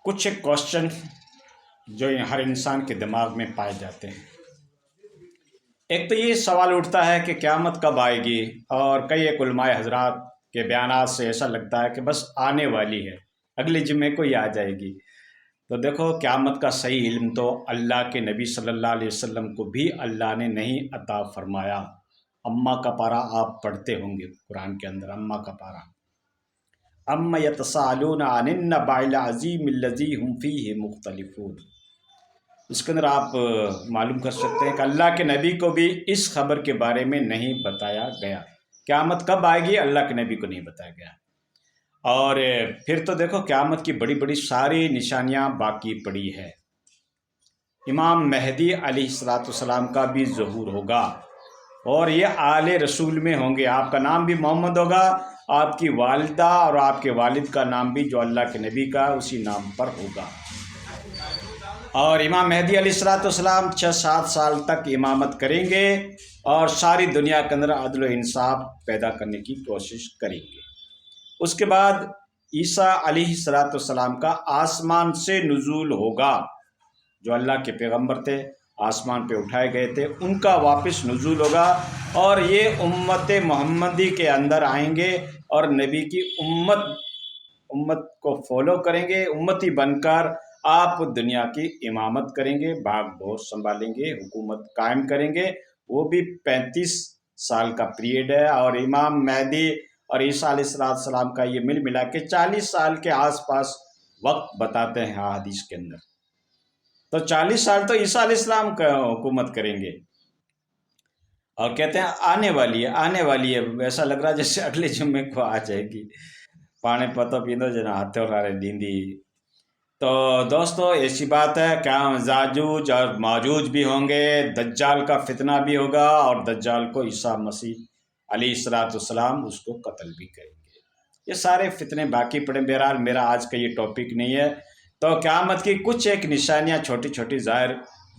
کچھ ایک کوشچن جو ہر انسان کے دماغ میں پائے جاتے ہیں۔ ایک تو یہ سوال اٹھتا ہے کہ قیامت کب آئے گی، اور کئی ایک علماء حضرات کے بیانات سے ایسا لگتا ہے کہ بس آنے والی ہے، اگلے جمعے کو ہی آ جائے گی۔ تو دیکھو، قیامت کا صحیح علم تو اللہ کے نبی صلی اللہ علیہ وسلم کو بھی اللہ نے نہیں عطا فرمایا۔ اما کا پارہ آپ پڑھتے ہوں گے قرآن کے اندر، اما کا پارہ، اما یتساءلون عن النبأ العظیم الذی ھم فیہ مختلفون۔ اس کے اندر آپ معلوم کر سکتے ہیں کہ اللہ کے نبی کو بھی اس خبر کے بارے میں نہیں بتایا گیا۔ قیامت کب آئے گی اللہ کے نبی کو نہیں بتایا گیا۔ اور پھر تو دیکھو، قیامت کی بڑی بڑی ساری نشانیاں باقی پڑی ہے۔ امام مہدی علیہ السلام کا بھی ظہور ہوگا، اور یہ آل رسول میں ہوں گے۔ آپ کا نام بھی محمد ہوگا، آپ کی والدہ اور آپ کے والد کا نام بھی جو اللہ کے نبی کا اسی نام پر ہوگا۔ اور امام مہدی علیہ السلام 6-7 سال تک امامت کریں گے، اور ساری دنیا کے اندر عدل و انصاف پیدا کرنے کی کوشش کریں گے۔ اس کے بعد عیسیٰ علیہ السلام کا آسمان سے نزول ہوگا۔ جو اللہ کے پیغمبر تھے، آسمان پہ اٹھائے گئے تھے، ان کا واپس نزول ہوگا، اور یہ امت محمدی کے اندر آئیں گے اور نبی کی امت کو فالو کریں گے۔ امتی بن کر آپ دنیا کی امامت کریں گے، بھاگ دور سنبھالیں گے، حکومت قائم کریں گے۔ وہ بھی 35 سال کا پیریڈ ہے، اور امام مہدی اور عیسیٰ علیہ السلام کا یہ ملا کے 40 سال کے آس پاس وقت بتاتے ہیں حدیث کے اندر۔ تو 40 سال تو عیسیٰ علیہ السلام کا حکومت کریں گے، اور کہتے ہیں آنے والی ہے۔ ایسا لگ رہا جیسے اگلے جمعے کو آ جائے گی۔ پانے پتو پیندو جنا ہاتھ اٹھارے دیندی۔ تو دوستو، ایسی بات ہے کہ یاجوج اور ماجوج بھی ہوں گے، دجال کا فتنہ بھی ہوگا، اور دجال کو عیسیٰ مسیح علیہ السلام اس کو قتل بھی کریں گے۔ یہ سارے فتنے باقی پڑے۔ بہرحال میرا آج کا یہ ٹاپک نہیں ہے۔ تو قیامت کی کچھ ایک نشانیاں چھوٹی چھوٹی ظاہر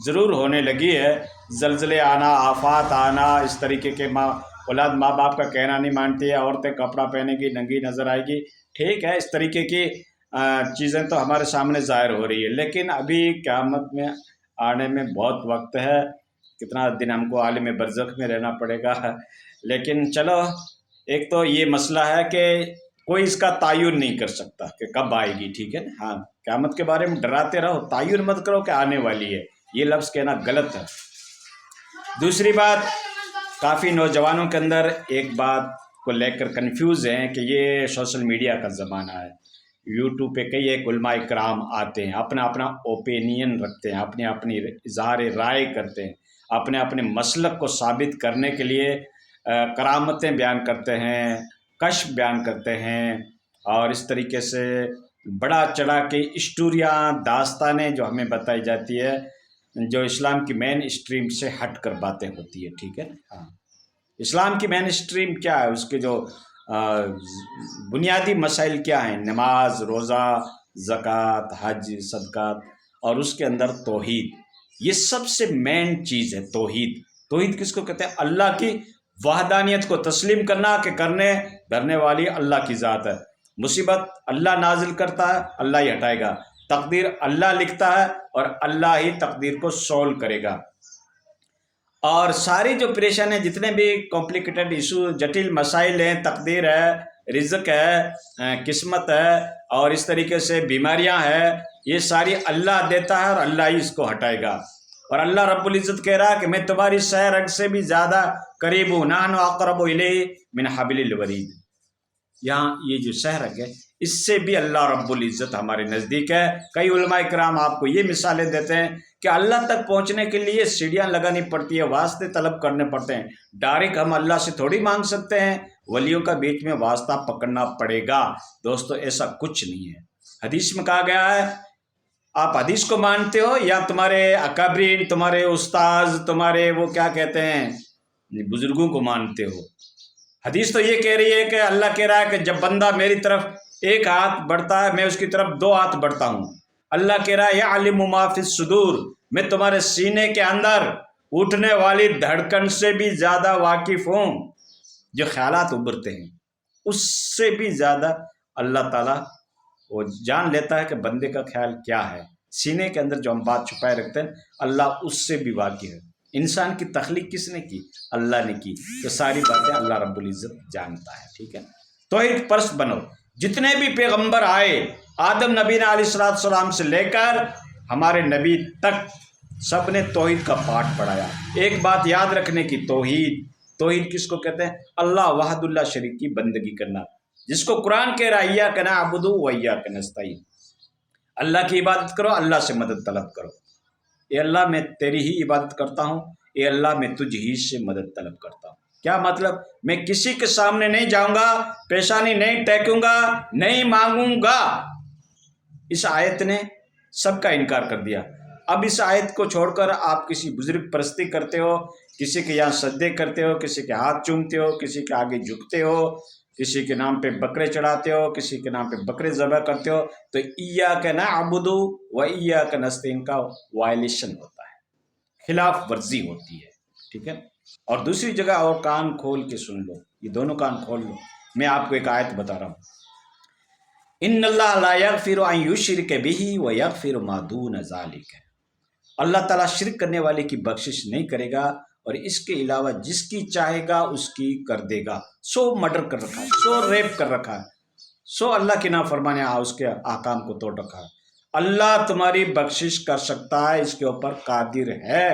ضرور ہونے لگی ہے۔ زلزلے آنا، آفات آنا، اس طریقے کے اولاد ماں باپ کا کہنا نہیں مانتی ہے، عورتیں کپڑا پہنے گی، ننگی نظر آئے گی، ٹھیک ہے، اس طریقے کی چیزیں تو ہمارے سامنے ظاہر ہو رہی ہے، لیکن ابھی قیامت میں آنے میں بہت وقت ہے۔ کتنا دن ہم کو عالم برزخ میں رہنا پڑے گا، لیکن چلو، ایک تو یہ مسئلہ ہے کہ کوئی اس کا تعین نہیں کر سکتا کہ کب آئے گی، ٹھیک ہے نا۔ ہاں، قیامت کے بارے میں ڈراتے رہو، تعین مت کرو کہ آنے والی ہے، یہ لفظ کہنا غلط ہے۔ دوسری بات، کافی نوجوانوں کے اندر ایک بات کو لے کر کنفیوز ہیں کہ یہ سوشل میڈیا کا زمانہ ہے، یوٹیوب پہ کئی ایک علماء کرام آتے ہیں، اپنا اوپینین رکھتے ہیں، اپنی اظہار رائے کرتے ہیں، اپنے مسلک کو ثابت کرنے کے لیے کرامتیں بیان کرتے ہیں، کشف بیان کرتے ہیں، اور اس طریقے سے بڑا چڑھا کے اسٹوریاں، داستانیں جو ہمیں بتائی جاتی ہے، جو اسلام کی مین اسٹریم سے ہٹ کر باتیں ہوتی ہے، ٹھیک ہے نا۔ ہاں، اسلام کی مین اسٹریم کیا ہے، اس کے جو بنیادی مسائل کیا ہیں، نماز، روزہ، زکوٰۃ، حج، صدقات، اور اس کے اندر توحید، یہ سب سے مین چیز ہے۔ توحید کس کو کہتے ہیں؟ اللہ کی وحدانیت کو تسلیم کرنا کہ کرنے والی اللہ کی ذات ہے۔ مصیبت اللہ نازل کرتا ہے، اللہ ہی ہٹائے گا۔ تقدیر اللہ لکھتا ہے، اور اللہ ہی تقدیر کو سولو کرے گا۔ اور ساری جو پریشانیاں، جتنے بھی کمپلیکیٹڈ ایشو، جٹل مسائل ہیں، تقدیر ہے، رزق ہے، قسمت ہے، اور اس طریقے سے بیماریاں ہیں، یہ ساری اللہ دیتا ہے، اور اللہ ہی اس کو ہٹائے گا۔ اور اللہ رب العزت کہہ رہا ہے کہ میں تمہاری سہ رگ سے بھی زیادہ قریب ہوں، نحن اقرب الیہ من حبل الورید۔ یہاں یہ جو سہ رگ ہے، اس سے بھی اللہ رب العزت ہمارے نزدیک ہے۔ کئی علماء کرام آپ کو یہ مثالیں دیتے ہیں کہ اللہ تک پہنچنے کے لیے سیڑھیاں لگانی پڑتی ہے، واسطے طلب کرنے پڑتے ہیں۔ ڈائریکٹ ہم اللہ سے تھوڑی مانگ سکتے ہیں، ولیوں کا بیچ میں واسطہ پکڑنا پڑے گا۔ دوستو، ایسا کچھ نہیں ہے۔ حدیث میں کہا گیا ہے، آپ حدیث کو مانتے ہو یا تمہارے اکابرین، تمہارے استاذ، تمہارے وہ کیا کہتے ہیں، بزرگوں کو مانتے ہو؟ حدیث تو یہ کہہ رہی ہے کہ اللہ کہہ رہا ہے کہ جب بندہ میری طرف ایک ہاتھ بڑھتا ہے، میں اس کی طرف 2 ہاتھ بڑھتا ہوں۔ اللہ کہہ رہا ہے یعلم ما فی الصدور، میں تمہارے سینے کے اندر اٹھنے والی دھڑکن سے بھی زیادہ واقف ہوں۔ جو خیالات ابھرتے ہیں، اس سے بھی زیادہ اللہ تعالیٰ وہ جان لیتا ہے کہ بندے کا خیال کیا ہے، سینے کے اندر جو ہم بات چھپائے رکھتے ہیں اللہ اس سے بھی واقف ہے۔ انسان کی تخلیق کس نے کی؟ اللہ نے کی، تو ساری باتیں اللہ رب العزت جانتا ہے، ٹھیک ہے۔ توحید پرست بنو۔ جتنے بھی پیغمبر آئے، آدم نبی نے علیہ السلام سے لے کر ہمارے نبی تک سب نے توحید کا پاٹھ پڑھایا۔ ایک بات یاد رکھنے کی، توحید کس کو کہتے ہیں؟ اللہ وحد اللہ شریک کی بندگی کرنا، جس کو قرآن کہہ رہا ہے ایاک نعبد و ایاک نستعین، اللہ کی عبادت کرو، اللہ سے مدد طلب کرو۔ اے اللہ میں تیری ہی عبادت کرتا ہوں، اے اللہ میں تجھ ہی سے مدد طلب کرتا ہوں۔ کیا مطلب؟ میں کسی کے سامنے نہیں جاؤں گا، پیشانی نہیں ٹیکوں گا، نہیں مانگوں گا۔ اس آیت نے سب کا انکار کر دیا۔ اب اس آیت کو چھوڑ کر آپ کسی بزرگ پرستی کرتے ہو، کسی کے یہاں سجدے کرتے ہو، کسی کے ہاتھ چومتے ہو، کسی کے آگے جھکتے ہو، کسی کے نام پہ بکرے چڑھاتے ہو، کسی کے نام پہ بکرے ذبح کرتے ہو، تو ایاک نعبد و ایاک نستعین کا وائلیشن ہوتا ہے، خلاف ورزی ہوتی ہے، ٹھیک ہے۔ اور دوسری جگہ اور کان کھول کے سن لو، یہ دونوں کان کھول لو، میں آپ کو ایک آیت بتا رہا ہوں۔ ان اللہ لا یغفر ان یشرک بہ ویغفر ما دون ذلک، اللہ تعالیٰ شرک کرنے والے کی بخشش نہیں کرے گا، اور اس کے علاوہ جس کی چاہے گا اس کی کر دے گا۔ سو مرڈر کر رکھا ہے، سو ریپ کر رکھا ہے، سو اللہ کی نافرمانی اس کے احکام کو توڑ رکھا ہے، اللہ تمہاری بخشش کر سکتا ہے، اس کے اوپر قادر ہے۔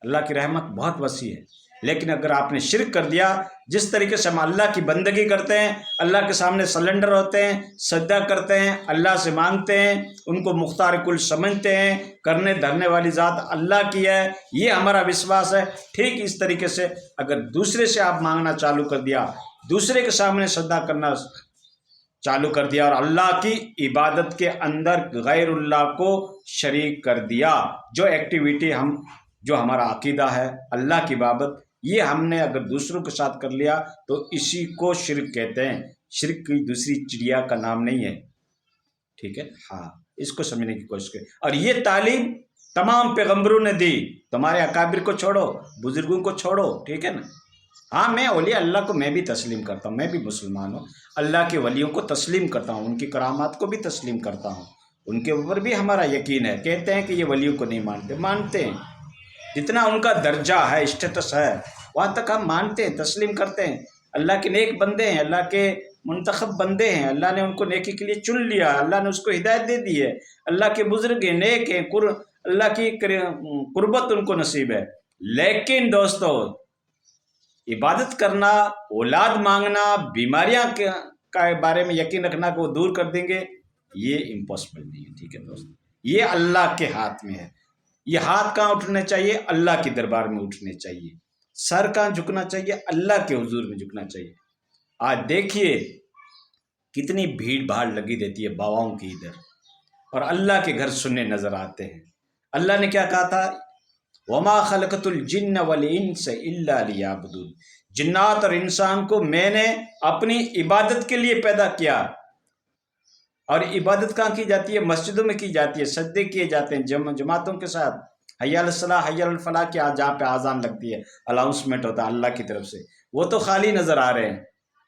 اللہ کی رحمت بہت وسیع ہے، لیکن اگر آپ نے شرک کر دیا، جس طریقے سے ہم اللہ کی بندگی کرتے ہیں، اللہ کے سامنے سلنڈر ہوتے ہیں، سجدہ کرتے ہیں، اللہ سے مانگتے ہیں، ان کو مختار کل سمجھتے ہیں، کرنے دھرنے والی ذات اللہ کی ہے، یہ ہمارا وشواس ہے۔ ٹھیک اس طریقے سے اگر دوسرے سے آپ مانگنا چالو کر دیا، دوسرے کے سامنے سجدہ کرنا چالو کر دیا، اور اللہ کی عبادت کے اندر غیر اللہ کو شریک کر دیا، جو ہمارا عقیدہ ہے اللہ کی بابت، یہ ہم نے اگر دوسروں کے ساتھ کر لیا تو اسی کو شرک کہتے ہیں۔ شرک کی دوسری چڑیا کا نام نہیں ہے، ٹھیک ہے۔ ہاں، اس کو سمجھنے کی کوشش کریں۔ اور یہ تعلیم تمام پیغمبروں نے دی، تمہارے اکابر کو چھوڑو، بزرگوں کو چھوڑو، ٹھیک ہے نا۔ ہاں، میں اولیاء اللہ کو میں بھی تسلیم کرتا ہوں، میں بھی مسلمان ہوں، اللہ کے ولیوں کو تسلیم کرتا ہوں، ان کی کرامات کو بھی تسلیم کرتا ہوں، ان کے اوپر بھی ہمارا یقین ہے۔ کہتے ہیں کہ یہ ولیوں کو نہیں مانتے، مانتے ہیں، جتنا ان کا درجہ ہے، اسٹیٹس ہے، وہاں تک ہم مانتے ہیں، تسلیم کرتے ہیں۔ اللہ کے نیک بندے ہیں، اللہ کے منتخب بندے ہیں، اللہ نے ان کو نیکی کے لیے چن لیا، اللہ نے اس کو ہدایت دے دی ہے، اللہ کے بزرگ ہیں، نیک ہیں، اللہ کی قربت ان کو نصیب ہے۔ لیکن دوستو، عبادت کرنا، اولاد مانگنا، بیماریاں کے بارے میں یقین رکھنا کہ وہ دور کر دیں گے، یہ امپاسبل نہیں ہے، ٹھیک ہے دوستو۔ یہ اللہ کے ہاتھ میں ہے۔ یہ ہاتھ کہاں اٹھنے چاہیے؟ اللہ کے دربار میں اٹھنے چاہیے۔ سر کہاں جھکنا چاہیے؟ اللہ کے حضور میں جھکنا چاہیے۔ آج دیکھیے کتنی بھیڑ بھاڑ لگی رہتی ہے باواؤں کی ادھر، اور اللہ کے گھر سننے نظر آتے ہیں۔ اللہ نے کیا کہا تھا؟ وَمَا خَلَقْتُ الْجِنَّ وَالْإِنسَ إِلَّا لِيَعْبُدُونِ، جنات اور انسان کو میں نے اپنی عبادت کے لیے پیدا کیا۔ اور عبادت کہاں کی جاتی ہے؟ مسجدوں میں کی جاتی ہے، سجدے کیے جاتے ہیں جماعتوں کے ساتھ، حی علی الصلاح حی علی الفلاح کی جہاں پہ آذان لگتی ہے، الاؤنسمنٹ ہوتا ہے اللہ کی طرف سے، وہ تو خالی نظر آ رہے ہیں،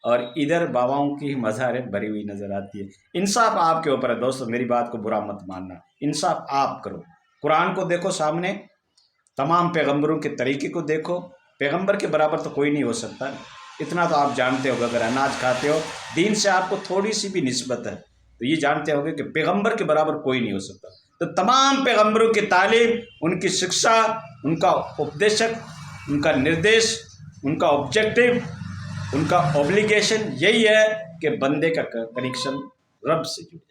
اور ادھر باباؤں کی مزاریں بھری ہوئی نظر آتی ہے۔ انصاف آپ کے اوپر ہے دوستو، میری بات کو برا مت ماننا، انصاف آپ کرو۔ قرآن کو دیکھو سامنے، تمام پیغمبروں کے طریقے کو دیکھو، پیغمبر کے برابر تو کوئی نہیں ہو سکتا، اتنا تو آپ جانتے ہو۔ اگر اناج کھاتے ہو، دین سے آپ کو تھوڑی سی بھی نسبت ہے تو یہ جانتے ہوگے کہ پیغمبر کے برابر کوئی نہیں ہو سکتا۔ تو تمام پیغمبروں کی تعلیم، ان کی شکشا، ان کا اپدیشک، ان کا نردیش، ان کا آبجیکٹو، ان کا اوبلیگیشن یہی ہے کہ بندے کا کنیکشن رب سے جڑے۔